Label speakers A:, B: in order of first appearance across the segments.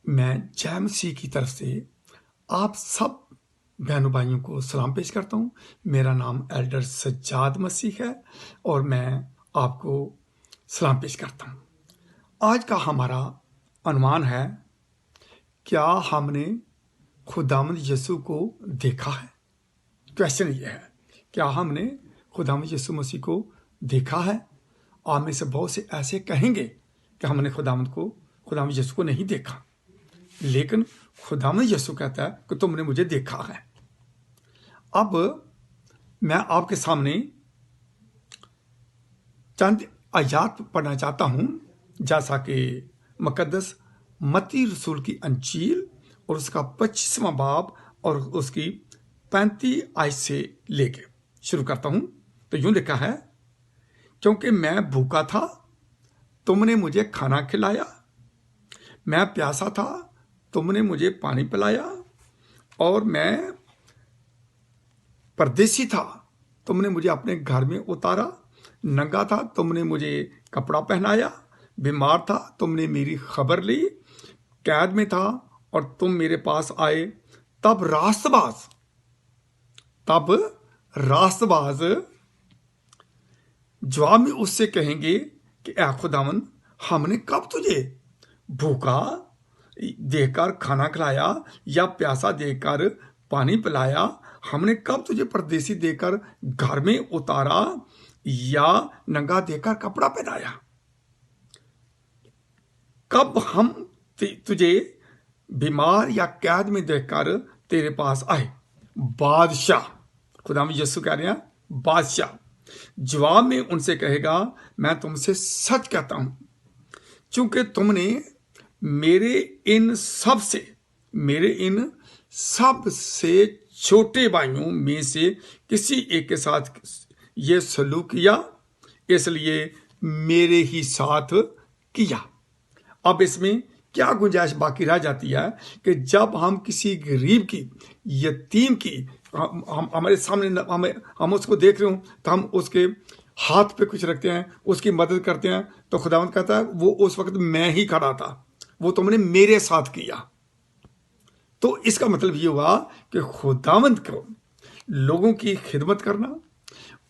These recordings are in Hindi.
A: मैं जय मसीह की तरफ से आप सब बहनों भाइयों को सलाम पेश करता हूँ। मेरा नाम एल्डर सज्जाद मसीह है और मैं आपको सलाम पेश करता हूँ। आज का हमारा अनुमान है, क्या हमने खुदावंद यीशु को देखा है? क्वेश्चन ये है, क्या हमने खुदावंद यीशु मसीह को देखा है? आप में से बहुत से ऐसे कहेंगे कि हमने खुदावंद यीशु को नहीं देखा, लेकिन खुदावंद यीशु कहता है कि तुमने मुझे देखा है। अब मैं आपके सामने चंद आयात पढ़ना चाहता हूं, जैसा कि मुकद्दस मत्ती रसूल की अंजील और उसका 25वां बाब और उसकी 35 आयत से लेके शुरू करता हूं। तो यूं लिखा है, क्योंकि मैं भूखा था तुमने मुझे खाना खिलाया, मैं प्यासा था तुमने मुझे पानी पिलाया, और मैं परदेसी था तुमने मुझे अपने घर में उतारा, नंगा था तुमने मुझे कपड़ा पहनाया, बीमार था तुमने मेरी खबर ली, कैद में था और तुम मेरे पास आए। तब रास्तबाज जवाब में उससे कहेंगे कि ऐ खुदावंद, हमने कब तुझे भूखा देखकर खाना खिलाया या प्यासा देखकर पानी पिलाया? हमने कब तुझे परदेसी देकर घर में उतारा या नंगा देकर कपड़ा पहनाया? कब हम तुझे बीमार या कैद में देखकर तेरे पास आए? बादशाह, खुदावंद यीशु कह रहे हैं, बादशाह जवाब में उनसे कहेगा, मैं तुमसे सच कहता हूं, क्योंकि तुमने मेरे इन सबसे छोटे भाइयों में से किसी एक के साथ ये सलूक किया, इसलिए मेरे ही साथ किया। अब इसमें क्या गुंजाइश बाकी रह जाती है कि जब हम किसी गरीब की, यतीम की, हमारे सामने हम उसको देख रहे हो तो हम उसके हाथ पे कुछ रखते हैं, उसकी मदद करते हैं, तो खुदावंद कहता है वो उस वक्त मैं ही खड़ा था, वो तुमने मेरे साथ किया। तो इसका मतलब ये हुआ कि खुदावंद को लोगों की खिदमत करना,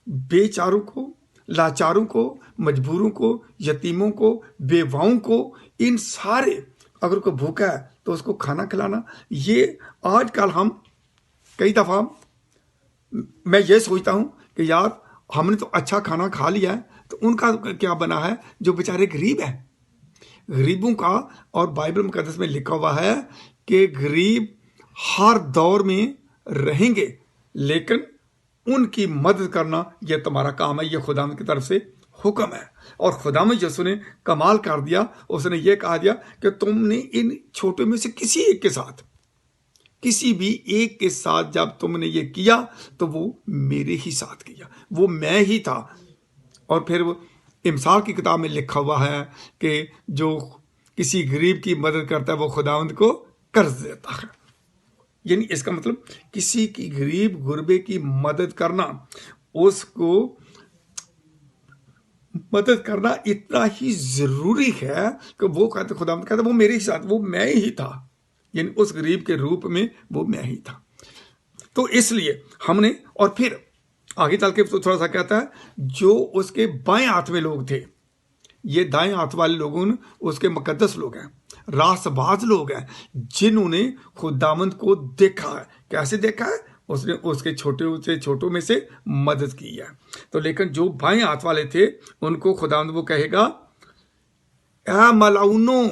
A: बेचारों को, लाचारों को, मजबूरों को, यतीमों को, बेवाओं को, इन सारे, अगर कोई भूखा है तो उसको खाना खिलाना, ये आजकल हम कई दफा मैं ये सोचता हूं कि यार हमने तो अच्छा खाना खा लिया है, तो उनका क्या बना है जो बेचारे गरीब है? गरीबों का, और बाइबल मुकद्दस में लिखा हुआ है कि गरीब हर दौर में रहेंगे, लेकिन उनकी मदद करना यह तुम्हारा काम है, यह खुदावंद की तरफ से हुक्म है। और खुदावंद यीशु ने कमाल कर दिया, उसने ये कहा दिया कि तुमने इन छोटे में से किसी भी एक के साथ जब तुमने ये किया तो वो मेरे ही साथ किया, वो मैं ही था। और फिर वो इमसाल की किताब में लिखा हुआ है कि जो किसी गरीब की मदद करता है वो खुदावंद को कर्ज देता है। यानी इसका मतलब किसी की गरीब गुरबे की मदद करना, उसको मदद करना इतना ही जरूरी है कि वो कहते, खुदावंद कहता वो मेरे ही साथ, वो मैं ही था, यानी उस गरीब के रूप में वो मैं ही था। तो इसलिए हमने, और फिर आगे चल के तो थोड़ा सा कहता है, जो उसके बाएं हाथ में लोग थे, ये दाएं हाथ वाले लोगों ने उसके मुकद्दस लोग हैं, रास्तबाज लोग हैं, जिन्होंने खुदावंद को देखा है। कैसे देखा है? उसने उसके छोटों में से मदद की है। तो लेकिन जो बाएं हाथ वाले थे उनको खुदावंद वो कहेगा, ऐ मलाउनो,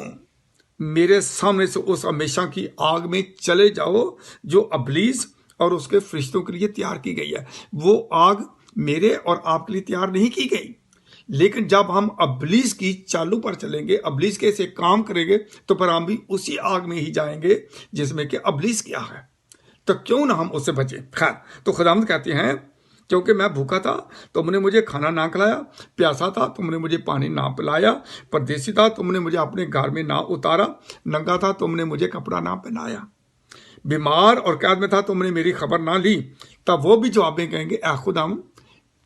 A: मेरे सामने से उस हमेशा की आग में चले जाओ जो अबलीस और उसके फरिश्तों के लिए तैयार की गई है। वो आग मेरे और आपके लिए तैयार नहीं की गई, लेकिन जब हम अबलीस की चालू पर चलेंगे, अबलीस के से काम करेंगे, तो फिर हम भी उसी आग में ही जाएंगे जिसमें कि अबलीस क्या है। तो क्यों ना हम उससे बचे। खैर, तो खुदावंद कहते हैं, क्योंकि मैं भूखा था तुमने मुझे खाना ना खिलाया, प्यासा था तुमने मुझे पानी ना पिलाया, परदेसी था तुमने मुझे अपने घर में ना उतारा, नंगा था तुमने मुझे कपड़ा ना पहनाया, बीमार और कैद में था तुमने मेरी खबर ना ली। तब वो भी जवाब में कहेंगे, ऐ खुदावंद,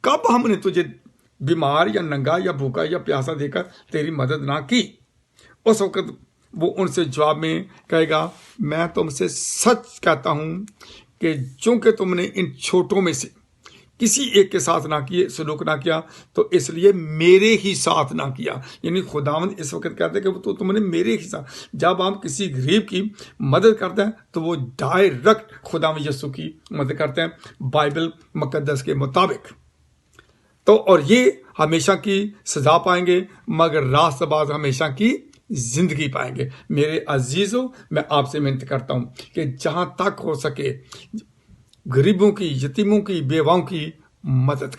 A: कब हमने तुझे बीमार या नंगा या भूखा या प्यासा देकर तेरी मदद ना की? उस वक्त वो उनसे जवाब में कहेगा, मैं तुमसे सच कहता हूं कि चूंकि तुमने इन छोटों में से किसी एक के साथ ना किए, सलूक ना किया, तो इसलिए मेरे ही साथ ना किया। यानी खुदावंद इस वक्त कहते हैं कि तो तुमने मेरे ही साथ, जब हम किसी गरीब की मदद करते हैं तो वो डायरेक्ट खुदावंद यीशु की मदद करते हैं बाइबल मुकद्दस के मुताबिक। तो और ये हमेशा की सजा पाएंगे, मगर रास्तबाज हमेशा की जिंदगी पाएंगे। मेरे अजीजों, मैं आपसे विनती करता हूं कि जहां तक हो सके गरीबों की, यतीमों की, बेवाओं की मदद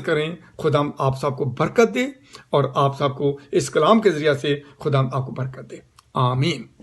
A: करें। खुदा आप सबको बरकत दे और आप सबको इस कलाम के जरिया से खुदा आपको बरकत दे। आमीन।